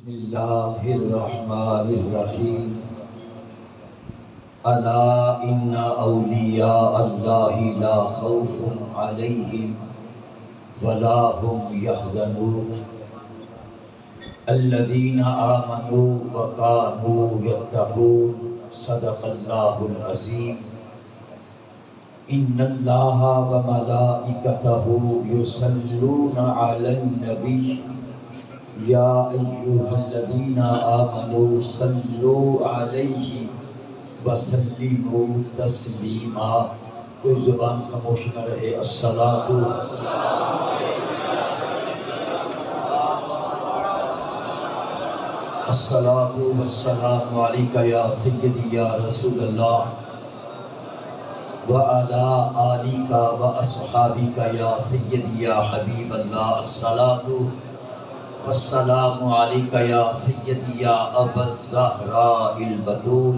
بسم اللہ الرحمن الرحیم الا ان اولیاء اللہ لا خوف علیہم ولا هم يحزنون الذین آمنوا وكانوا يتقون صدق اللہ العظیم ان اللہ وملائکتہ یصلون علی النبی یا ایہا الذین آمنوا صلوا علیہ وسلموا تسلیما۔ کوئی زبان خاموش نہ رہے۔ الصلاۃ والسلام علیک یا سیدی یا رسول اللہ وعلی آلک واصحابک یا سیدی یا حبیب اللہ۔ الصلاۃ والسلام علیک یا سیدی یا ابا الزہراء البتول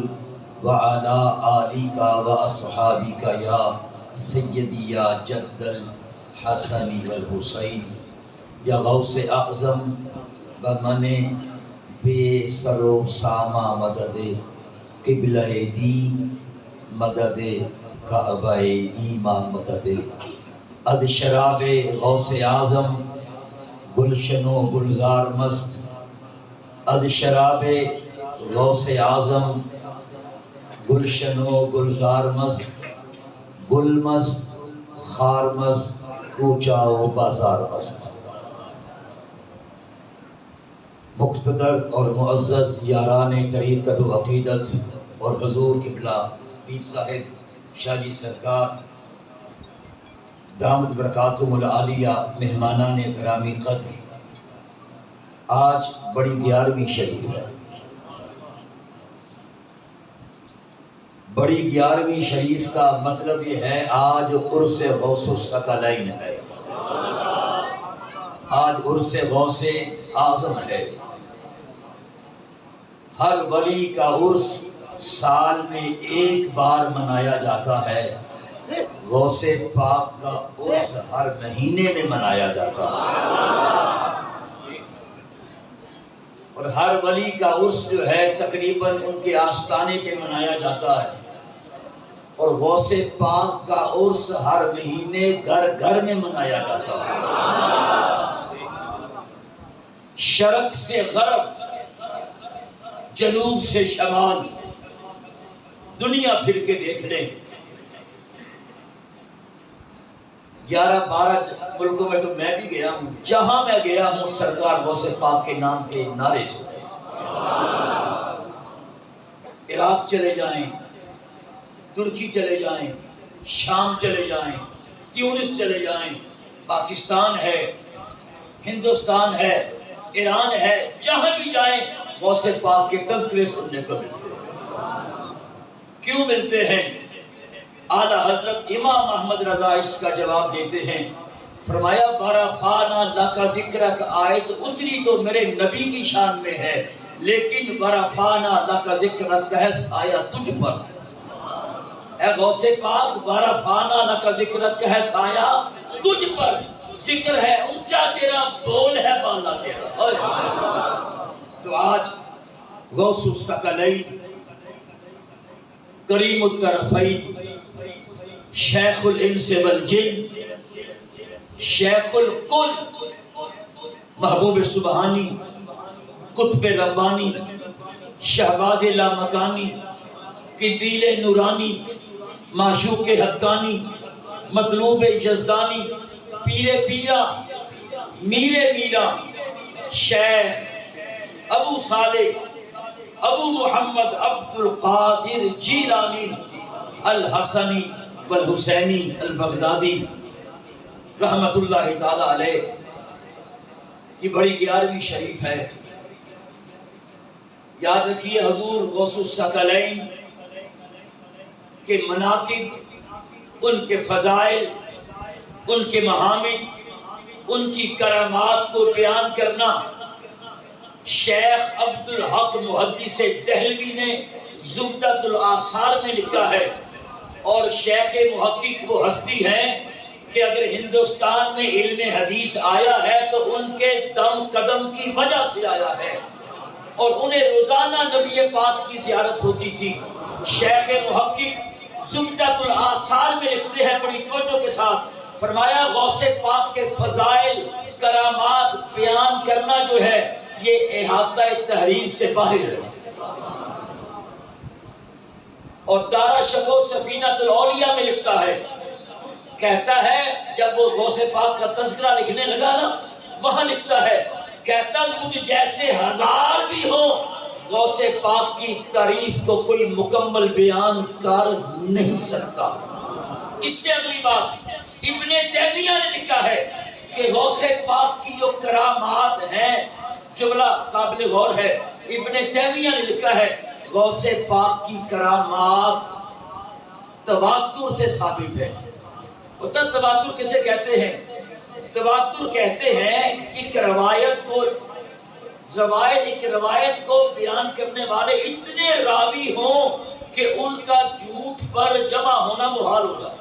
وعلی آلک واصحابک یا سیدی یا جد الحسن والحسین۔ یا غوث اعظم بمن بے سر و سامہ مدد قبلہ دین مدد کعبہ ایمان مدد اد شراب غوث اعظم گلشن و گلزار مست اد شراب غوث اعظم گلشن و گلزار مست گل مست خار مست کوچہ و بازار مست۔ مقتدر اور معزز یاران طریقت و عقیدت اور حضور قبلہ پیر صاحب شاہ جی سرکار دامت برکاتہم العالیہ، مہمانان گرامی قدر، آج بڑی 11ویں شریف ہے۔ بڑی 11ویں شریف کا مطلب یہ ہے آج عرس غوث الثقلین ہے، آج عرس غوث اعظم ہے۔ ہر ولی کا عرس سال میں ایک بار منایا جاتا ہے، غوث پاک کا عرس ہر مہینے میں منایا جاتا ہے، اور ہر ولی کا عرس جو ہے تقریباً ان کے آستانے پہ منایا جاتا ہے، اور غوث پاک کا عرس ہر مہینے گھر گھر میں منایا جاتا ہے۔ شرق سے غرب، جنوب سے شمال، دنیا پھر کے دیکھ لیں، 11-12 ملکوں میں تو میں بھی گیا ہوں، جہاں میں گیا ہوں سرکار غوث پاک کے نام کے نعرے سنے۔ عراق چلے جائیں، ترکی چلے جائیں، شام چلے جائیں، تیونس چلے جائیں، پاکستان ہے، ہندوستان ہے، ایران ہے، جہاں بھی جائیں غوث پاک کے تذکرے سننے کو ملتے ہیں۔ کیوں ملتے ہیں؟ اعلیٰ حضرت امام احمد رضا اس کا جواب دیتے ہیں، فرمایا ورفعنا لک ذکرک آیت اتری تو میرے نبی کی شان میں ہے، لیکن ورفعنا لک ذکرک ہے سایہ تجھ پر۔ اے غوث پاک ورفعنا لک ذکرک ہے سایہ تجھ پر، ذکر ہے اونچا تیرا، بول ہے بالا تیرا۔ تو آج غوث الثقلین، کریم الطرفین، شیخ الانس والجن، شیخ الکل، محبوب سبحانی، قطب ربانی، شہباز لامکانی، قندیل نورانی، معشوق حقانی، مطلوب یزدانی، پیر پیرا، میر میرا، شیخ ابو صالح ابو محمد عبد القادر جیلانی الحسنی والحسینی البغدادی رحمت اللہ تعالی علیہ کی بڑی 11ویں شریف ہے۔ یاد رکھیے حضور غوث الثقلین کے مناقب، ان کے فضائل، ان کے محامد، ان کی کرامات کو بیان کرنا شیخ عبد الحق محدث دہلوی نے زبدۃ الآثار میں لکھا ہے، اور شیخ محقق وہ ہستی ہیں کہ اگر ہندوستان میں علم حدیث آیا ہے تو ان کے دم قدم کی وجہ سے آیا ہے، اور انہیں روزانہ نبی پاک کی زیارت ہوتی تھی۔ شیخ محقق زبدۃ الآثار میں لکھتے ہیں بڑی توجہ کے ساتھ، فرمایا غوث پاک کے فضائل کرامات بیان کرنا جو ہے یہ احاطہ تحریر سے باہر ہے۔ اور دارا شکو سفینۃ الاولیاء میں لکھتا ہے، کہتا ہے جب وہ غوث پاک کا تذکرہ لکھنے لگا نا، وہاں لکھتا ہے، کہتا مجھ جیسے ہزار بھی ہوں غوث پاک کی تعریف کو کوئی مکمل بیان کر نہیں سکتا۔ اس سے اگلی بات ابن تیمیہ نے لکھا ہے کہ غوث پاک کی جو کرامات ہیں، جملہ قابل غور ہے، ابن تیمیہ نے لکھا ہے غوث پاک کی کرامات تواتر سے ثابت ہے۔ پتہ تواتر کسے کہتے ہیں؟ تواتر کہتے ہیں ایک روایت کو بیان کرنے والے اتنے راوی ہوں کہ ان کا جھوٹ پر جمع ہونا محال ہوگا،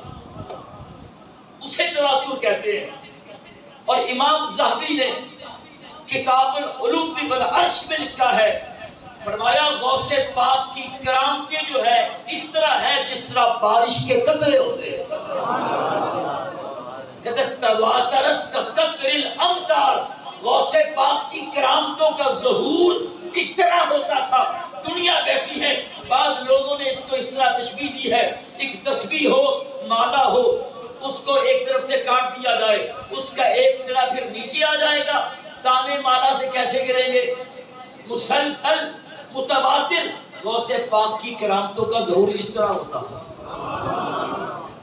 اسے تواتر کہتے ہیں۔ اور امام ذہبی نے کتاب العلوم بالعرش میں لکھا ہے، فرمایا غوث پاک کی کرامتیں جو ہے اس طرح ہے جس طرح بارش کے قطرے ہوتے ہیں۔ کہتے تواترت کا قطر الامطار، غوث پاک کی کرامتوں کا ظہور اس طرح ہوتا تھا۔ دنیا بیٹھی ہے، بعض لوگوں نے اس کو اس طرح تشبیہ دی ہے، ایک تسبیح ہو، مالا ہو، اس کو ایک طرف سے کاٹ دیا جائے، اس کا ایک سرا پھر نیچے آ جائے گا، دانے مالا سے کیسے گریں گے؟ مسلسل متواتر غوث پاک کی کرامتوں کا ظہور اس طرح ہوتا تھا۔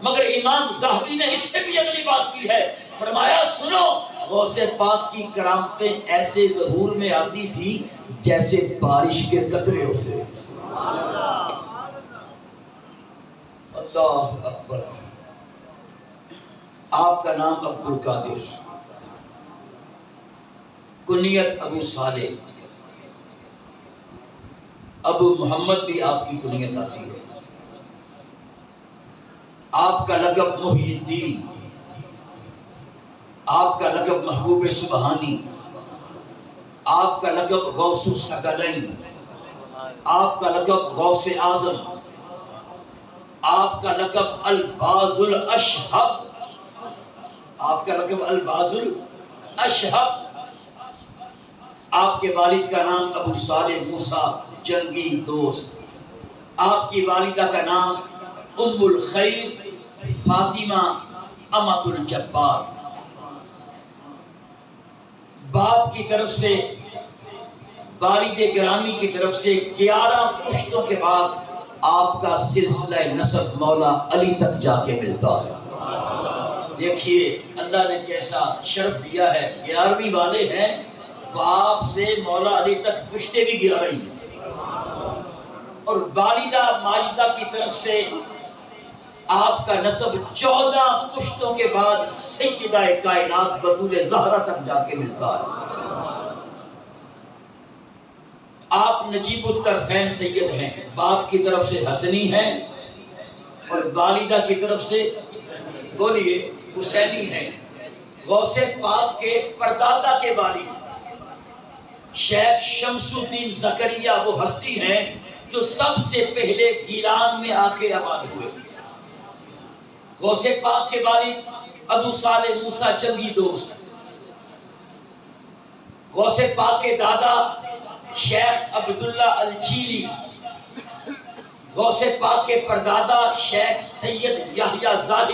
مگر امام ذہبی نے اس سے بھی اگلی بات کی ہے، فرمایا سنو غوث پاک کی کرامتیں ایسے ظہور میں آتی تھی جیسے بارش کے قطرے ہوتے۔ اللہ اکبر۔ آپ کا نام عبد القادر، کنیت ابو صالح، ابو محمد بھی آپ کی کنیت آتی ہے۔ آپ کا لقب محی الدین، آپ کا لقب محبوب سبحانی، آپ کا لقب غوث الثقلین، آپ کا لقب غوث اعظم، آپ کا لقب الباز الاشہب، آپ کا لقب الباز الاشہب۔ آپ کے والد کا نام ابو صالح موسیٰ جنگی دوست، آپ کی والدہ کا نام ام الخیر فاطمہ امۃ الجبار۔ باپ کی طرف سے، والد گرامی کی طرف سے 11 پشتوں کے بعد آپ کا سلسلہ نسب مولا علی تک جا کے ملتا ہے۔ دیکھیے اللہ نے کیسا شرف دیا ہے، 11ویں والے ہیں، باپ سے مولا علی تک پشتے بھی 11 ہی ہیں۔ اور والدہ ماجدہ کی طرف سے آپ کا نسب 14 پشتوں کے بعد سیدہ کائنات بطول زہرا تک جا کے ملتا ہے۔ آپ نجیب الطرفین سید ہیں، باپ کی طرف سے حسنی ہیں اور والدہ کی طرف سے بولیے حسینی ہیں۔ غوث پاک کے پردادا کے والد شیخ شمس الدین زکریا وہ ہستی ہیں جو سب سے پہلے گیلان میں آ کے آباد ہوئے۔ غوث پاک کے والد ابو صالح موسیٰ جنگی دوست، غوث پاک کے دادا شیخ عبداللہ الجیلی، غوث پاک کے پردادا شیخ سید یحییٰ زاہد،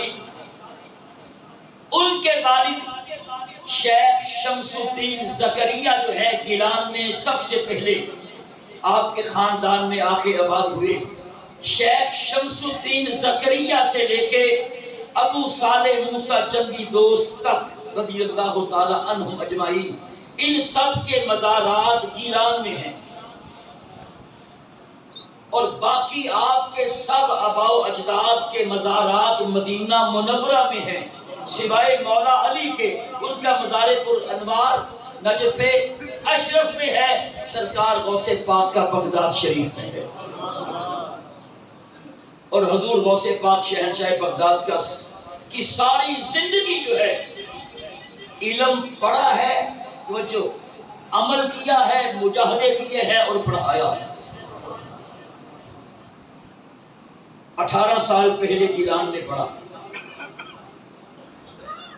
ان کے والد شیخ شمس الدین زکریا جو ہے گیلان میں سب سے پہلے آپ کے خاندان میں آ کے آباد ہوئے۔ شیخ شمس الدین زکریا سے لے کے ابو صالح موسیٰ جنگی دوست تک رضی اللہ تعالی عنہم اجمعین، ان سب کے مزارات گیلان میں ہیں، اور باقی آپ کے سب آباء و اجداد کے مزارات مدینہ منورہ میں ہیں، سوائے مولا علی کے۔ ان کا مزار پر انوار نجف اشرف میں ہے، سرکار غوث پاک کا بغداد شریف میں ہے۔ اور حضور غوث پاک شہنشاہ بغداد کی ساری زندگی جو ہے علم پڑھا ہے، توجہ، عمل کیا ہے، مجاہدے کیے ہیں اور پڑھایا ہے۔ 18 سال پہلے گیلان نے پڑھا،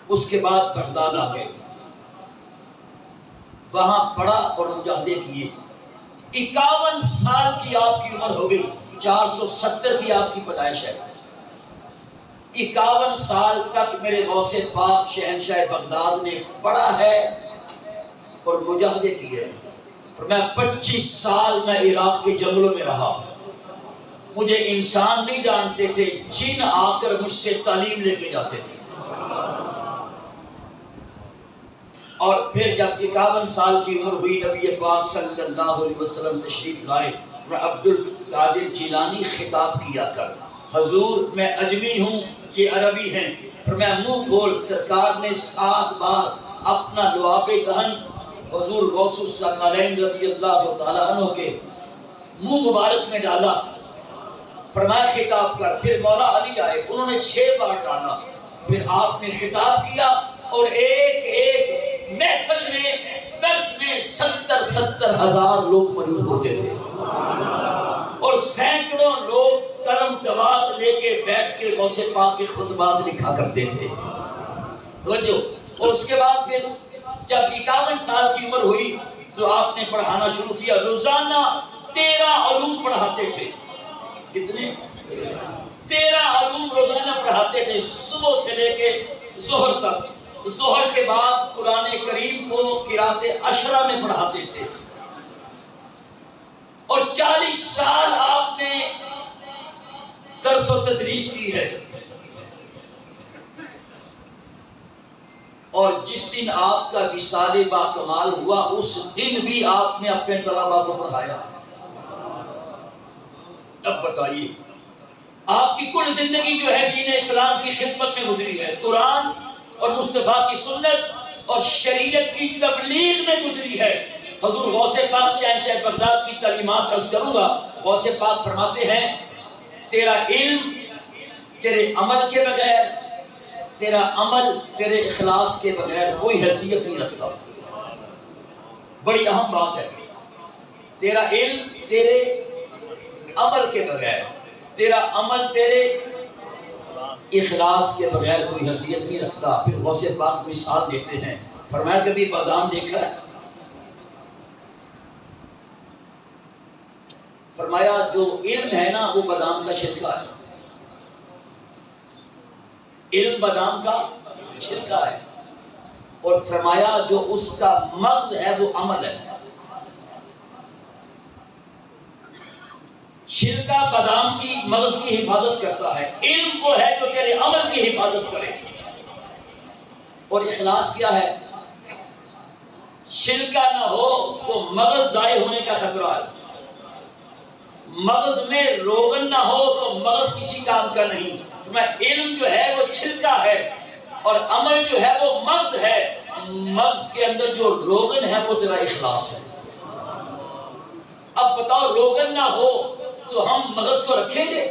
اس کے بعد بغداد آ گئے، وہاں پڑھا اور مجاہدے کیے۔ 51 سال کی آپ کی عمر ہو گئی، 470 کی آپ کی پیدائش ہے۔ 51 سال تک میرے غوث پاک شہنشاہ بغداد نے پڑھا ہے اور مجاہدے کیے ہیں۔ فرمایا 25 سال میں عراق کے جنگلوں میں رہا، مجھے انسان نہیں جانتے تھے، جن آ کر مجھ سے تعلیم لے کے جاتے تھے۔ اور پھر جب 51 سال کی عمر ہوئی، نبی پاک صلی اللہ علیہ وسلم تشریف لائے، عبد القادر جیلانی خطاب کیا کر، حضور میں اجمی ہوں، یہ عربی ہیں۔ فرمایا منہ کھول۔ سرکار نے 7 بار اپنا لعاب دہن حضور غوث الثقلین رضی اللہ تعالیٰ عنہ کے منہ مبارک میں ڈالا، فرمایا خطاب کر۔ پھر مولا علی آئے، انہوں نے 6 بار ڈالا، پھر آپ نے خطاب کیا، اور ایک ایک محفل میں درس میں 70 ہزار لوگ موجود ہوتے تھے، اور سینکڑوں لوگ قلم دوات لے کے بیٹھ کے غوث پاک کے خطبات لکھا کرتے تھے۔ توجہ۔ اور اس کے بعد پھر جب 51 سال کی عمر ہوئی تو آپ نے پڑھانا شروع کیا۔ روزانہ 13 علوم پڑھاتے تھے۔ کتنے؟ 13 علوم روزانہ پڑھاتے تھے، صبح سے لے کے ظہر تک۔ ظہر کے بعد قرآن کریم کو قرات عشرہ میں پڑھاتے تھے، اور 40 سال آپ نے درس و تدریس کی ہے۔ اور جس دن آپ کا وصال با کمال ہوا، اس دن بھی آپ نے اپنے طلباء کو پڑھایا۔ اب بتائیے، آپ کی کل زندگی جو ہے دین اسلام کی خدمت میں گزری ہے، قرآن اور مصطفیٰ کی سنت اور شریعت کی تبلیغ میں گزری ہے۔ حضور غوث پاک شہنشاہ بغداد کی تعلیمات عرض کروں گا۔ غوث پاک فرماتے ہیں، تیرا علم تیرے عمل کے بغیر، تیرا عمل تیرے اخلاص کے بغیر کوئی حیثیت نہیں رکھتا۔ بڑی اہم بات ہے، تیرا علم تیرے عمل کے بغیر، تیرا عمل تیرے اخلاص کے بغیر کوئی حیثیت نہیں رکھتا۔ پھر غوث پاک مثال دیتے ہیں، فرمایا کبھی بادام دیکھا ہے؟ فرمایا جو علم ہے نا وہ بادام کا چھلکا ہے، علم بادام کا چھلکا ہے، اور فرمایا جو اس کا مغز ہے وہ عمل ہے۔ چھلکا بادام کی مغز کی حفاظت کرتا ہے، علم وہ ہے جو تیرے عمل کی حفاظت کرے۔ اور اخلاص کیا ہے؟ چھلکا نہ ہو تو مغز ضائع ہونے کا خطرہ ہے، مغز میں روغن نہ ہو تو مغز کسی کام کا نہیں۔ تو میں علم جو ہے وہ چھلکا ہے، اور عمل جو ہے وہ مغز ہے۔ مغز کے اندر جو روغن ہے وہ تیرا اخلاص ہے۔ اب بتاؤ، روغن نہ ہو تو ہم مغز کو رکھیں گے؟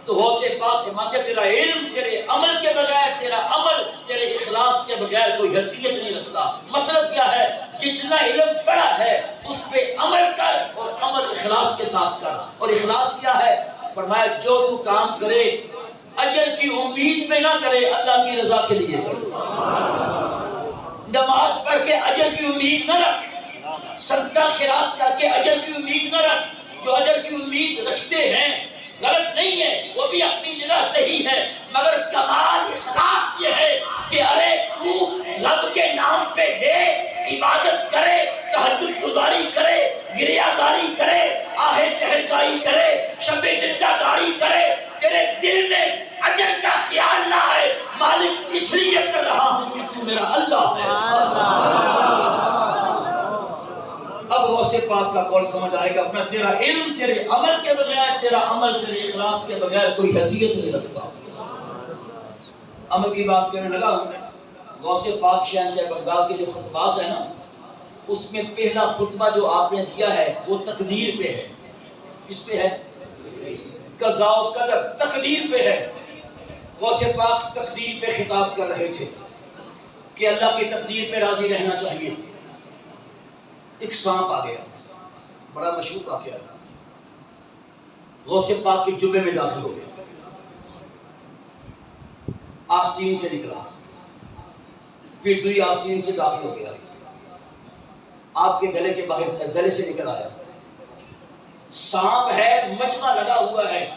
تو غوث پاک فرماتے ہیں تیرا علم تیرے عمل کے بغیر، تیرا عمل تیرے اخلاص کے بغیر کوئی حیثیت نہیں رکھتا۔ مطلب کیا ہے؟ جتنا علم پڑھا ہے اس پہ عمل کر، اور عمل اخلاص کے ساتھ کر۔ اور اخلاص کیا ہے؟ فرمایا جو تو کام کرے اجر کی امید میں نہ کرے، اللہ کی رضا کے لیے کرے۔ نماز پڑھ کے اجر کی امید نہ رکھ، صدقہ خیرات کر کے اجر کی امید نہ رکھ۔ جو اجر کی امید رکھتے ہیں غلط نہیں ہے، وہ بھی اپنی جگہ صحیح ہے، مگر کمال اخلاص یہ ہے کہ ارے تو رب کے نام پہ دے، عبادت کرے، تہجد گزاری کرے، گریہ زاری کرے، آہ سحرگائی کرے، شب زندہ داری کرے، تیرے دل میں اجر کا خیال نہ آئے، مالک اس لیے کر رہا ہوں کہ تو میرا اللہ ہے۔ اب غوث پاک کا قول سمجھ آئے گا، اپنا تیرا علم تیرے عمل کے بغیر، تیرا عمل تیرے اخلاص کے بغیر کوئی حیثیت نہیں رکھتا۔ عمل کی بات کرنے لگا ہوں، غوث پاک شہنشاہ بغداد کے جو خطبات ہیں نا، اس میں پہلا خطبہ جو آپ نے دیا ہے وہ تقدیر پہ ہے۔ کس پہ ہے؟ قضاء و قدر، تقدیر پہ ہے۔ غوث پاک تقدیر پہ خطاب کر رہے تھے کہ اللہ کی تقدیر پہ راضی رہنا چاہیے۔ ایک سانپ آ گیا، بڑا مشہور واقعہ تھا، غوث پاک کے جبے میں داخل ہو گیا، آستین سے نکلا، پھر دوئی آستین سے داخل ہو گیا، آپ کے گلے کے باہر گلے سے نکل آیا۔ سانپ ہے، مجمع لگا ہوا ہے،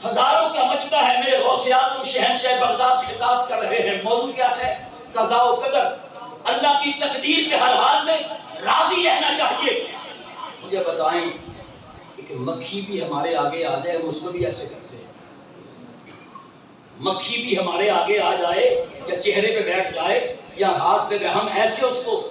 ہزاروں کا مجمع ہے، میرے غوث اعظم شہنشاہ بغداد خطاب کر رہے ہیں۔ موضوع کیا ہے؟ قضاء و قدر، اللہ کی تقدیر پہ ہر حال میں راضی رہنا چاہیے۔ مجھے بتائیں، ایک مکھی بھی ہمارے آگے آ جائے، ہم اس کو بھی ایسے کرتے ہیں؟ مکھی بھی ہمارے آگے آ جائے یا چہرے پہ بیٹھ جائے یا ہاتھ پہ، ہم ایسے اس کو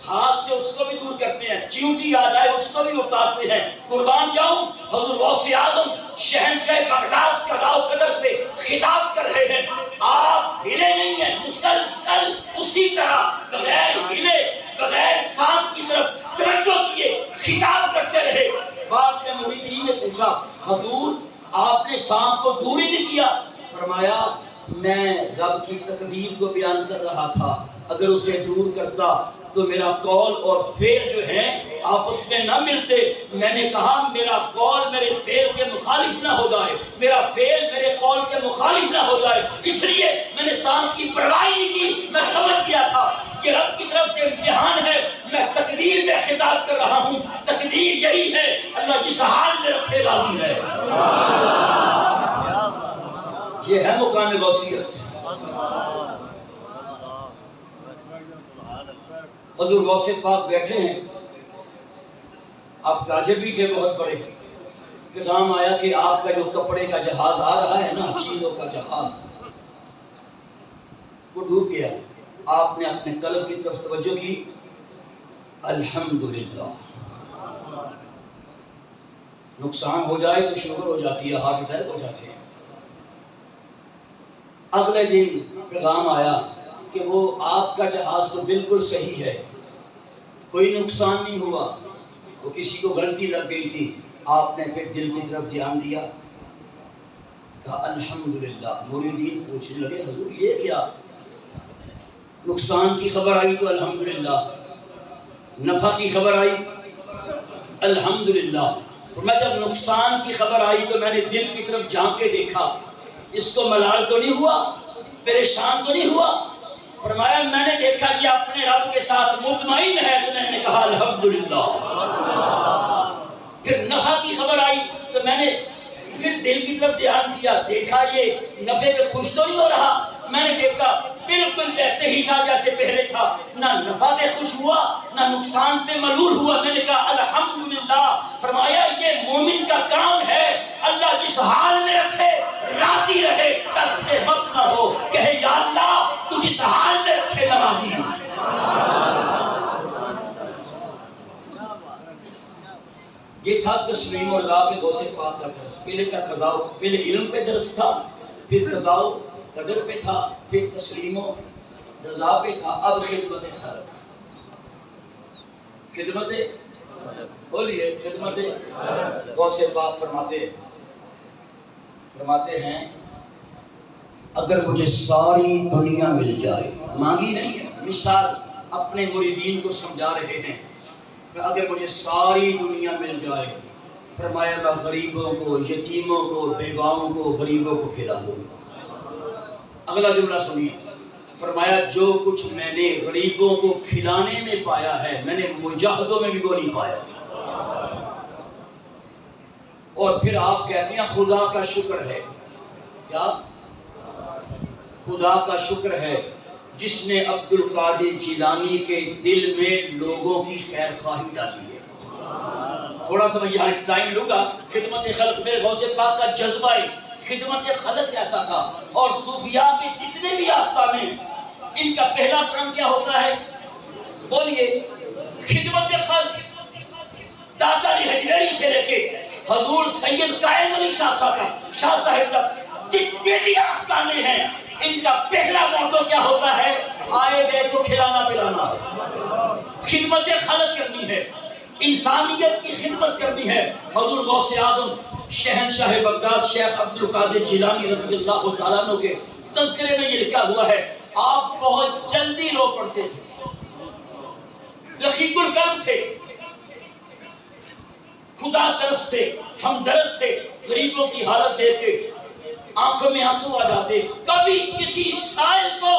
ہاتھ سے اس کو بھی دور کرتے ہیں، چیونٹی آ جائے اس کو بھی اتارتے ہیں۔ قربان جاؤں، حضور غوث اعظم شہنشاہ بغداد قضاء و قدر پہ خطاب کر رہے ہیں، آپ ہلے نہیں ہیں، مسلسل اسی طرح بغیر ہلے، بغیر سانپ کی طرف توجہ کیے خطاب کرتے رہے۔ بعد میں مریدین نے پوچھا، حضور آپ نے سانپ کو دور ہی نہیں کیا؟ فرمایا میں رب کی تقدیر کو بیان کر رہا تھا، اگر اسے دور کرتا تو میرا قول اور فعل جو ہے آپس میں نہ ملتے۔ میں نے کہا میرا قول میرے فعل کے مخالف نہ ہو جائے، میرا فعل میرے قول کے مخالف نہ ہو جائے، اس لیے میں نے سانپ کی پرواہ نہیں کی۔ میں سمجھ گیا تھا کہ رب کی طرف سے امتحان ہے، میں تقدیر میں خطاب کر رہا ہوں، تقدیر یہی ہے، اللہ جس حال میں رکھے راضی ہے۔ یہ ہے مقام غوثیت۔ حضور غوث پاک بیٹھے ہیں، آپ تاجر بھی تھے بہت بڑے، پیغام آیا کہ آپ کا جو کپڑے کا جہاز آ رہا ہے نا، چیزوں کا جہاز، وہ ڈوب گیا۔ آپ نے اپنے قلب کی طرف توجہ کی، الحمدللہ۔ نقصان ہو جائے تو شوگر ہو جاتی ہے، ہارٹ اٹیک ہو جاتے ہیں۔ اگلے دن پیغام آیا کہ وہ آپ کا جہاز تو بالکل صحیح ہے، کوئی نقصان نہیں ہوا، وہ کسی کو غلطی لگ گئی تھی۔ آپ نے پھر دل کی طرف دھیان دیا، کہا الحمدللہ۔ مریدین پوچھنے لگے، حضور یہ کیا؟ نقصان کی خبر آئی تو الحمدللہ، نفع کی خبر آئی الحمدللہ۔ فرمایا جب نقصان کی خبر آئی تو میں نے دل کی طرف جھانک کے دیکھا، اس کو ملال تو نہیں ہوا، پریشان تو نہیں ہوا؟ فرمایا میں نے دیکھا کہ اپنے رب کے ساتھ مطمئن ہے، تو میں نے کہا الحمدللہ۔ پھر نفع کی خبر آئی تو میں نے پھر دل کی طرف دھیان دیا، دیکھا یہ نفع پہ خوش تو نہیں ہو رہا؟ میں نے دیکھا بالکل ویسے ہی تھا جیسے پہلے تھا، نہ نفع پہ خوش ہوا نہ نقصان پہ ملول ہوا۔ میں نے کہا الحمدللہ۔ فرمایا یہ مومن کا کام ہے، اللہ جس حال میں رکھے راضی رہے، دس سے بس نہ ہو، کہے یا اللہ تو جس حال میں رکھے میں راضی ہوں۔ یہ تھا تسلیم اللہ پہ غوث پاک کا درس۔ پہلے تھا قضاء، پہلے علم پہ درس تھا، پھر قضاء قدر پہ تھا، پھر تسلیم و رضا پہ تھا، اب خدمت خلق۔ خدمت بولیے، خدمت غوث پاک فرماتے ہیں اگر مجھے ساری دنیا مل جائے، مانگی نہیں ہے، مثال اپنے مریدین کو سمجھا رہے ہیں، اگر مجھے ساری دنیا مل جائے، فرمایا میں غریبوں کو، یتیموں کو، بیواؤں کو، غریبوں کو کھلا دوں۔ اگلا جملہ سنیے، فرمایا جو کچھ میں نے غریبوں کو کھلانے میں پایا ہے، میں نے مجاہدوں میں بھی وہ نہیں پایا۔ اور پھر آپ کہتے ہیں خدا کا شکر ہے، کیا؟ خدا کا شکر ہے جس نے عبد القادر جیلانی کے دل میں لوگوں کی خیر خواہی ڈالی ہے۔ تھوڑا سا میں یہاں ٹائم لوں گا۔ خدمت خلق، میرے غوث پاک کا جذبہ خدمت خلق ایسا تھا، اور صوفیاء کے جتنے بھی آستانے ان کا پہلا کام کیا ہوتا ہے؟ بولیے، خدمت خلق۔ داتا علی حجویری سے لے کے حضور سید قائم علی شاہ صاحب تک جتنے بھی آستانے ہیں، ان کا پہلا موٹو کیا ہوتا ہے؟ آئے گئے کو کھلانا پلانا ہے، خدمت خلق کرنی ہے، انسانیت کی خدمت کرنی ہے۔ حضور غوث اعظم شہنشاہ بغداد شیخ عبد القادر جیلانی رضی اللہ تعالیٰ عنہ کے تذکرے میں یہ لکھا ہوا ہے، آپ بہت جلدی رو پڑتے تھے، رقیق القلب تھے، خدا ترس تھے، ہمدرد تھے، غریبوں کی حالت دیکھ کے آنکھوں میں آنسو آ جاتے. کبھی کسی سائل کو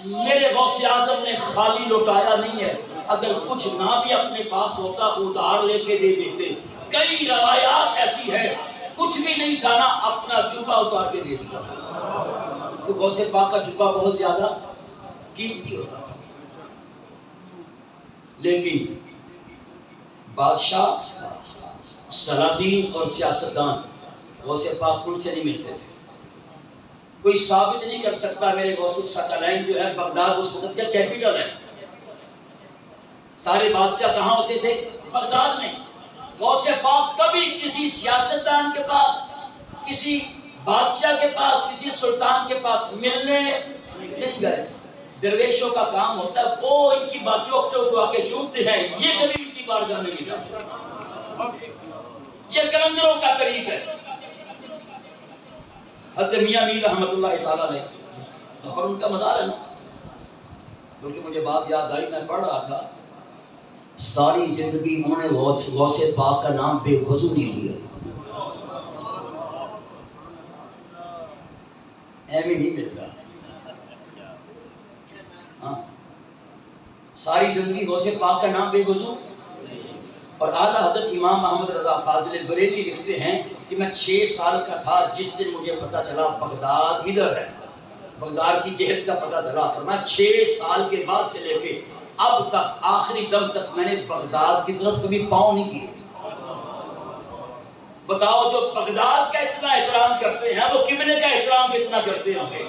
میرے غوث اعظم نے خالی لوٹایا نہیں ہے. اگر کچھ نہ بھی اپنے پاس ہوتا ادھار لے کے دے دیتے. کئی روایات ایسی ہے کچھ بھی نہیں تھا نا اپنا جبہ اتار کے دے دیا. تو غوث پاک کا جبہ بہت زیادہ قیمتی ہوتا تھا. لیکن بادشاہ، سلاطین اور سیاستدان غوث پاک ان سے نہیں ملتے تھے. کوئی ثابت نہیں کر سکتا میرے غوث الثقلین جو ہے بغداد اس وقت کا کیپٹل ہے. سارے بادشاہ کہاں ہوتے تھے؟ بغداد میں. غوث پاک کبھی کسی سیاستدان کے پاس، کسی بادشاہ کے پاس، کسی سلطان کے پاس ملنے نہیں گئے. درویشوں کا کام ہوتا ہے وہ ان کی بات چوکٹوں کو آ کے چومتے ہیں، یہ کبھی ان کی بارگاہ میں نہیں جاتے. یہ کلندروں کا طریق ہے. حضرت میاں میر رحمۃ اللہ تعالیٰ علیہ لاہور ان کا مزار ہے نا. کیونکہ مجھے بات یاد آئی، میں پڑھ رہا تھا ساری زندگی انہوں نے غوث پاک کا نام بے وضو نہیں لیا. ایویں نہیں ملتا. ہاں ساری زندگی غوث پاک کا نام بے وضو. اور اعلیٰ حضرت امام محمد رضا فاضل بریلوی لکھتے ہیں کہ میں 6 سال کا تھا جس دن مجھے پتا چلا بغداد ادھر ہے، بغداد کی جہت کا پتا چلا. فرمایا 6 سال کے بعد سے لے کے اب تک آخری دم تک میں نے بغداد کی طرف کبھی پاؤں نہیں کیے. بتاؤ جو بغداد کا اتنا احترام کرتے ہیں وہ قبلے کا احترام کتنا کرتے ہوں گے،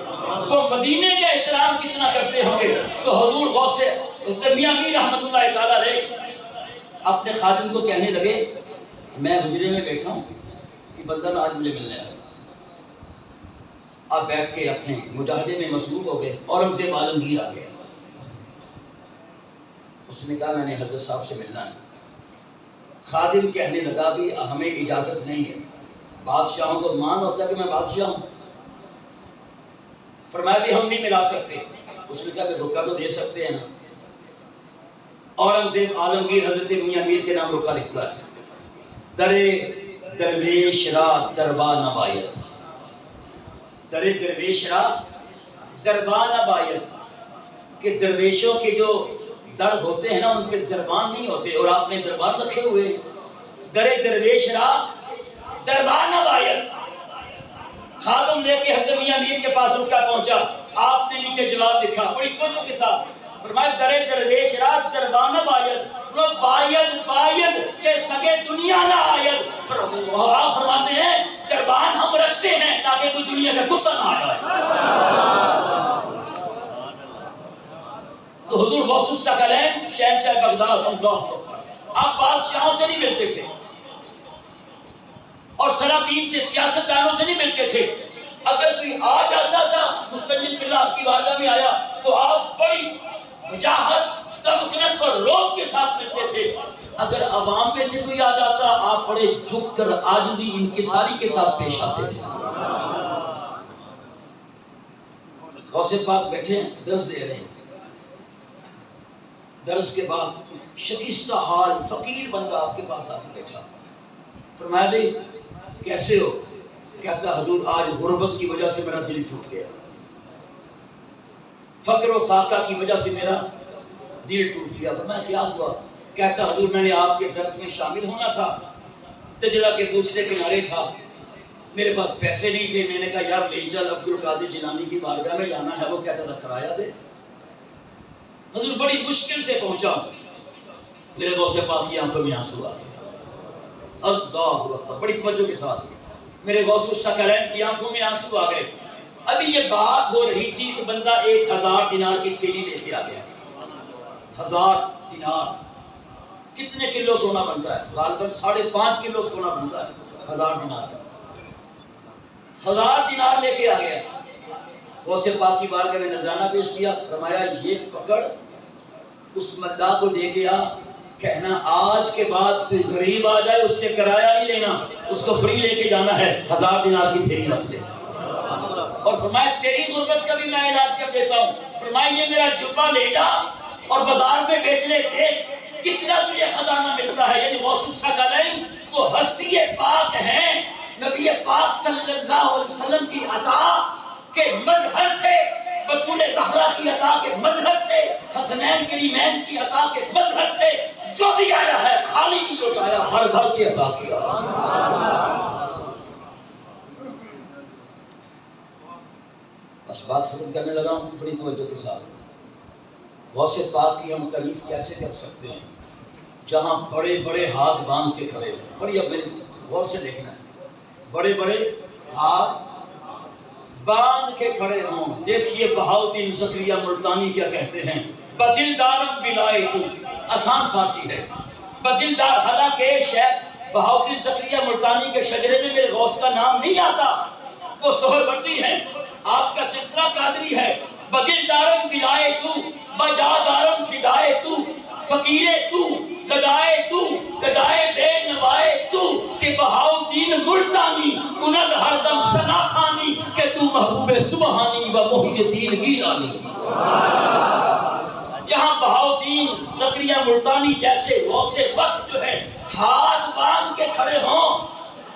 وہ مدینے کا احترام کتنا کرتے ہوں گے. تو حضور غوث میاں میر رحمۃ اللہ تعالیٰ علیہ اپنے خادم کو کہنے لگے میں حجرے میں بیٹھا ہوں کہ بندہ آج مجھے ملنے آیا. آپ بیٹھ کے اپنے مجاہدے میں مصروف ہو گئے. اورنگزیب عالمگیر آ گیا. اس نے کہا میں نے حضرت صاحب سے ملنا ہے. خادم کہنے لگا بھی ہمیں اجازت نہیں ہے، بادشاہوں کو مان ہوتا ہے کہ میں بادشاہ ہوں. فرمایا بھی ہم نہیں ملا سکتے. اس نے کہا کہ رکا تو دے سکتے ہیں نا. اورنگزیب عالمگیر حضرت میاں میر کے نام رکا لکھتا ہے درے درویش را دربا نبایت. درے درویش را دربا نبایت کہ درویشوں کے جو در ہوتے ہیں نا ان پہ دربان نہیں ہوتے اور آپ نے دربان رکھے ہوئے. درے درویش را دربان نبایت. خادم لے کے حضرت میاں میر کے پاس رکا پہنچا. آپ نے نیچے جواب لکھا بڑی توجہ کے ساتھ. فرمایا درے درویش را دربان نبایت باید کہ سگے دنیا نہ آید. آپ فرماتے ہیں دربان ہم رکھتے ہیں تاکہ کوئی دنیا کا کتا نہ آ جائے. تو حضور غوث الثقلین شہنشاہ بغداد اللہ آپ بادشاہوں سے نہیں ملتے تھے اور سلاطین سے، سیاستدانوں سے نہیں ملتے تھے. اگر کوئی آ جاتا تھا مستنجد باللہ آپ کی بارگاہ میں آیا تو آپ بڑی وجاہت، تمکنت اور روب کے ساتھ ملتے تھے. اگر عوام میں سے کوئی آ جاتا آپ بڑے جھک کر عاجزی انکساری کے ساتھ پیش آتے تھے. غوث پاک بیٹھے ہیں درس دے رہے ہیں. درس کے بعد شکستہ حال فقیر بندہ آپ کے پاس آ کے بیٹھا. فرمایا بھائی کیسے ہو؟ کہتا حضور آج غربت کی وجہ سے میرا دل ٹوٹ گیا، فقر و فاقہ کی وجہ سے میرا دل ٹوٹ گیا. فرمایا کیا ہوا؟ کہتا حضور میں نے آپ کے درس میں شامل ہونا تھا، دجلہ کے دوسرے کنارے تھا، میرے پاس پیسے نہیں تھے. میں نے کہا یار لے چل عبد القادر جیلانی کی بارگاہ میں جانا ہے. وہ کہتا تھا کرایہ دے. حضور بڑی مشکل سے پہنچا. میرے غوث پاک کی آنکھوں میں آنسو آ گئے. اللہ اکبر بڑی توجہ کے ساتھ میرے غوث الثقلین کی آنکھوں میں آنسو آ گئے. ابھی یہ بات ہو رہی تھی کہ بندہ 1000 دینار کی تھیلی لے کے آ گیا. 1000 دینار کتنے کلو سونا بنتا ہے؟ غالباً 5.5 کلو سونا بنتا ہے 1000 دینار کا. 1000 دینار لے کے آ گیا. غوث پاک کی بارگاہ میں نذرانہ پیش کیا. فرمایا یہ پکڑ اس ملا کو دے کے آ، کہنا آج کے بعد کوئی غریب آ جائے اس سے کرایہ نہیں لینا، اس کو فری لے کے جانا ہے. 1000 دینار کی تھیلی رکھ لے. اور فرمایا تیری غربت کا بھی میں علاج کر دیتا ہوں. فرمایا یہ میرا جبہ لے جا اور بازار میں بیچ لے، دیکھ کتنا تجھے خزانہ ملتا ہے. یعنی غوث الثقلین کو صلی اللہ علیہ وسلم کی عطا کے مظہر تھے، بطول زہرا کی عطا کے مظہر تھے، حسنین کریمین کی عطا کے مظہر تھے۔ جو بھی آیا ہے خالی نہیں لوٹایا، بھر بھر کے عطا کیا۔ بس بات ختم کرنے لگا ہوں بڑی توجہ کے ساتھ۔ غوث پاک کی ہم تعریف کیسے کر سکتے ہیں جہاں بڑے بڑے ہاتھ باندھ کے کھڑے ہیں؟ بڑی اب میری غور سے دیکھنا ہے، بڑے بڑے ہاتھ باندھ کے کھڑے ہوں۔ دیکھیے بہاؤدین زکریا ملتانی کیا کہتے ہیں، بدل دارم ولایتو، آسان فارسی ہے بدل دار، حالانکہ شیخ بہاؤدین زکریا ملتانی کے شجرے میں میرے غوث کا نام نہیں آتا، وہ سہروردی ہیں، آپ کا سلسلہ قادری ہے۔ بدل دارم ولایتو، بجا دارم فدائے تو، فقیرے تو، گدائے تو، گدائے بے نوائے تو، کہ بہاؤدین ملتانی کند ہر دم ثنا خوانی، کہ تو محبوب سبحانی و محی الدین گیلانی۔ جہاں بہاؤدین زکریا ملتانی جیسے غوث وقت جو ہے ہاتھ باندھ کے کھڑے ہوں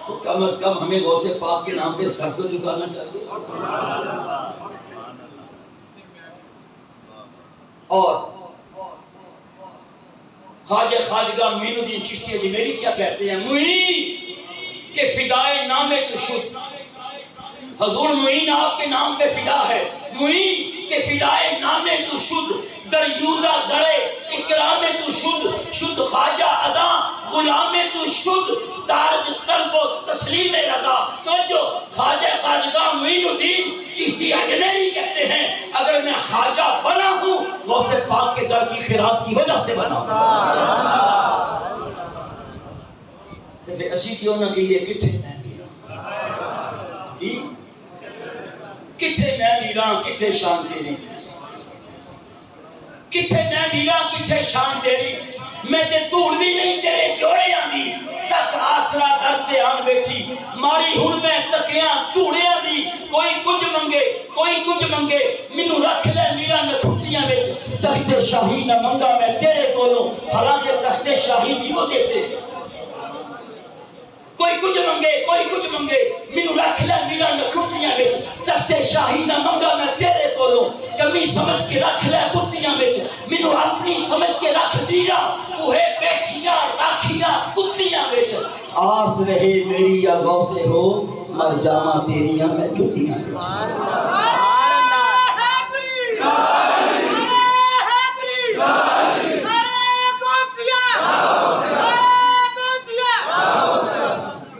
تو کم از کم ہمیں غوث پاک کے نام پہ سر تو جھکانا چاہیے۔ اور خواجہ خواجگاہ معین الدین چشتی اجمیری کیا کہتے ہیں، معین کے فدائے نام تو شد، حضور معین آپ کے نام پہ فدا ہے، معین کے فدائے نام تو شد، در یوزہ دڑے اکرام تو شد، شد خواجہ ازاں غلام تو شد، دارد قلب و تسلیم رضا۔ تو جو خواجہ خواجگاہ معین الدین چشتی اجمیری کہتے ہیں اگر میں خواجہ بنا ہوں غوث پاک کے در کی خیرات کی وجہ سے بنا ہوں۔ تو پھر اسی کیوں نہ کہیے کتھے مہندی راں، کتھے مہندی راں کتھے شان تیری، کتھے مہندی راں کتھے شان تیری، میں تے دھوڑ بھی نہیں تیرے جوڑے آندی، تک آسرا در تے آن بیٹھی، ماری ہن میں تکیاں دھوڑے آندی، کوئی کچھ منگے کوئی کچھ منگے، منو رکھ لے میرا نکھٹیاں وچ، تخت شاہی نہ منگا میں تیرے کولوں، حالانکہ تخت شاہی نہیں وہ دیتے۔ کوئی کچھ منگے منو رکھ لے میرا نکھٹیاں وچ، تخت شاہی نہ منگا میں تیرے کولوں، کمی سمجھ کے رکھ لے بتیاں وچ، منو اپنی سمجھ کے رکھ میرا کوہے بیٹھیاں راکھیاں کتیاں وچ، آس رہے میری یا غوث ہو مر جاواں تیریاں میں جتیاں وچ۔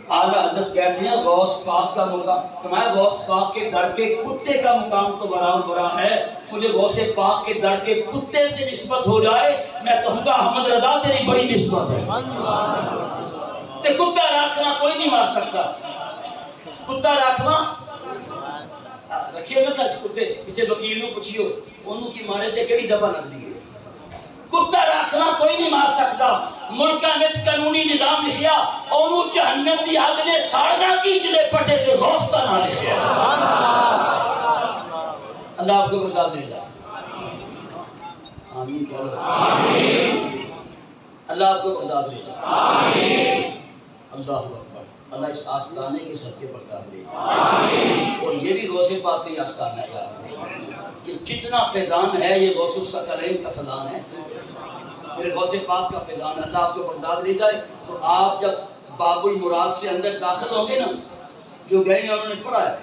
اعلیٰ حضرت کہتے ہیں غوث پاک کا مقام، فرمایا غوث پاک کے در کے کتے کا مقام تو برا ہے، مجھے غوث پاک کے در کے کتے سے نسبت ہو جائے میں کہوں گا احمد رضا تیری بڑی نسبت ہے۔ تے کتا راکھنا کوئی نہیں مار سکتا، کتا راکھنا رکھیے میں کچھ کتے پیچھے وکیل نو پوچھیو انہوں کی مارے تے کیڑی دفعہ لگ دی ہے، کتا راکھنا کوئی نہیں مار سکتا۔ ملکہ میں قانونی نظام لکھیا انہوں جہنم دی آگ نے ساڑنا کی جلے پٹے تے غوث کا نہ لکھیا۔ اللہ آپ کو بتا دے گا، آمین کہہ لو، اللہ آپ کو بتا دے گا، اللہ اکبر، اللہ اس آستانے کے صدقے بتا دے گا۔ اور یہ بھی غوث پاک کی آستانہ ہے، یہ جتنا فیضان ہے یہ غوث الثقلین کا فیضان ہے، میرے غوث پاک کا فیضان، اللہ آپ کو برداد لے جائے۔ تو آپ جب باب المراد سے اندر داخل ہوں گے نا، جو گئے ہیں انہوں نے پڑھا ہے،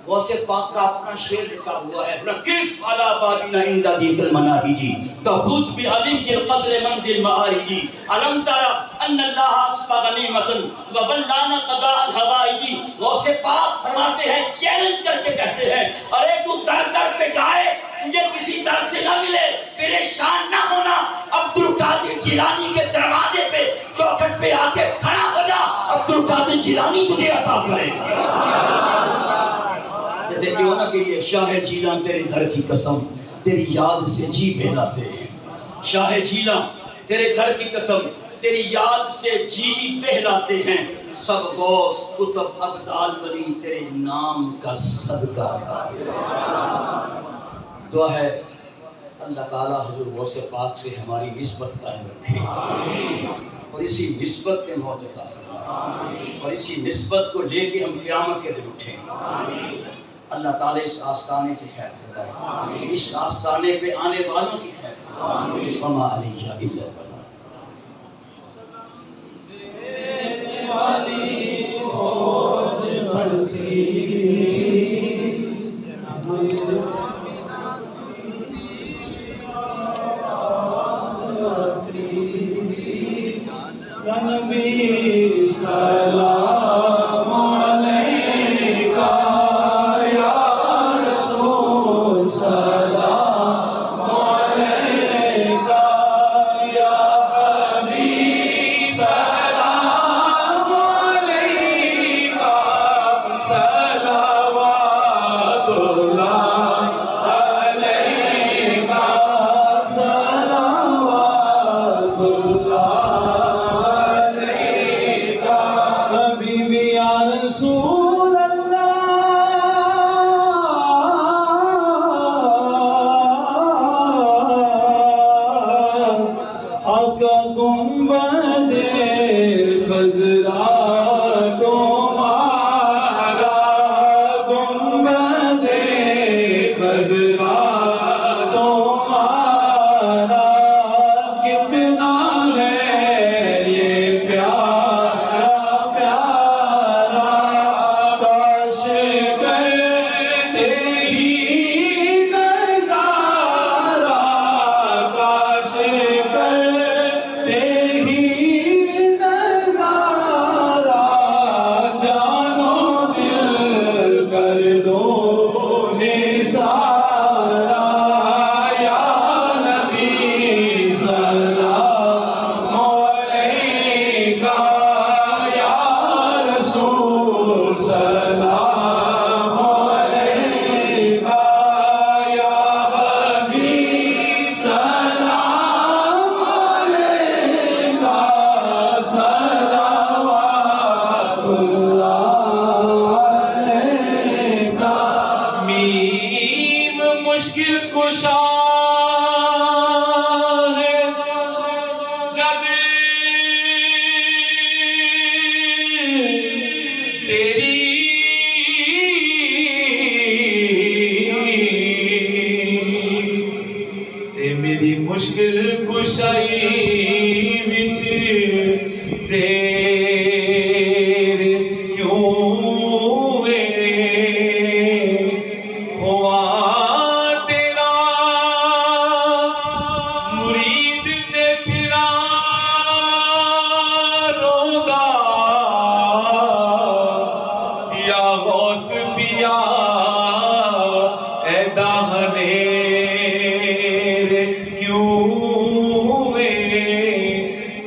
غوث پاک کا اپنا شعر لکھا ہوا ہے، رکف علی بابنا عند دیق المناہجی تفوز بعظیم القدر منزل معارجی علم ترى ان اللہ اسبغ نعمتا وبلان قضاء الحوائجی۔ غوث پاک فرماتے ہیں، چیلنج کر کے کہتے ہیں، ارے تو در در پہ جائے تجھے کسی در سے نہ ملے پریشان نہ ہونا، عبد القادر جیلانی کے دروازے پہ چوکھٹ پہ آ کے کھڑا ہو جا، عبد القادر جیلانی تجھے عطا کرے گا۔ کیوں نہ کہ یہ شاہ جیلان تیرے در کی قسم تیری یاد سے جی بہلاتے ہیں، شاہ جیلان تیرے در کی قسم تیری یاد سے جی بہلاتے ہیں، سب غوث کتب ابدال ولی تیرے نام کا صدقہ کھاتے ہیں۔ دعا ہے اللہ تعالیٰ حضور غوث پاک سے ہماری نسبت قائم رکھے اور اسی نسبت کے موت عطا فرمائے۔ اور اسی نسبت کو لے کے ہم قیامت کے دن اٹھیں گے۔ اللہ تعالیٰ اس آستانے کی خیر فرمائے، اس آستانے پہ آنے والوں کی خیر فرمائے۔ وما علیہ الا البلاغ۔ یا نبی سلام علیکہ، یا رسول سلام علیکہ، یا حبیب سلام علیکہ، صلوات اللہ علیکہ، صلوات اللہ حبیبی یا رسول اللہ، آقا گنبد خضرا تمہارا، گنبد خضرا تمہارا، کتنا ہے یہ پیارا پیارا، کاش کرتے ہی نظارہ، کاش کرتے ہی نظارہ، جانو دل کر دو نثارہ، یا نبی سلام علیکہ، یا رسول سلام علیکہ، یا حبیب سلام علیکہ، صلوات اللہ علیکہ۔ میم مشکل کشا ہے جب تیری تے میری مشکل کشائی وچ دیر کیوں ہے، ہوا تیرا مرید تے پھرا روندا، یا غوث پیا ایڈا ہنیر کیوں ہے،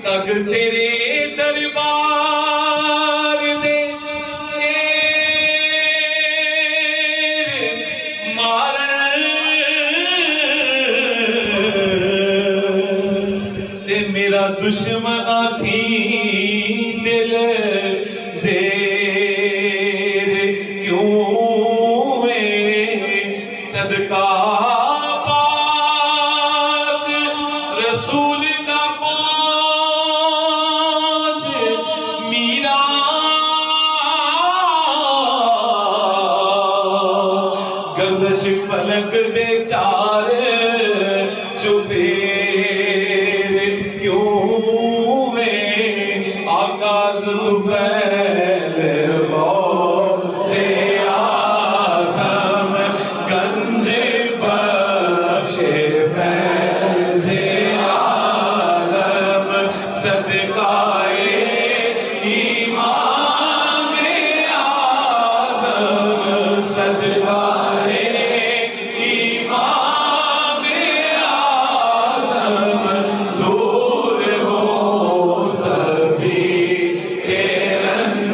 سگ تیرے دربار دے شیر مارن تے میرا دشمن تھی دل زیر کیوں ہے، صدقہ پاک رسول دا پانچ میرا گردش فلک دے چار چوفیر کیوں ہے، آقا ذوالفضل غوث اعظم گنج بخش فیض عالم، صدقائے امام اعظم، صدقائے امام اعظم، دور ہو سبھی رنج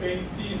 35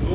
2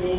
2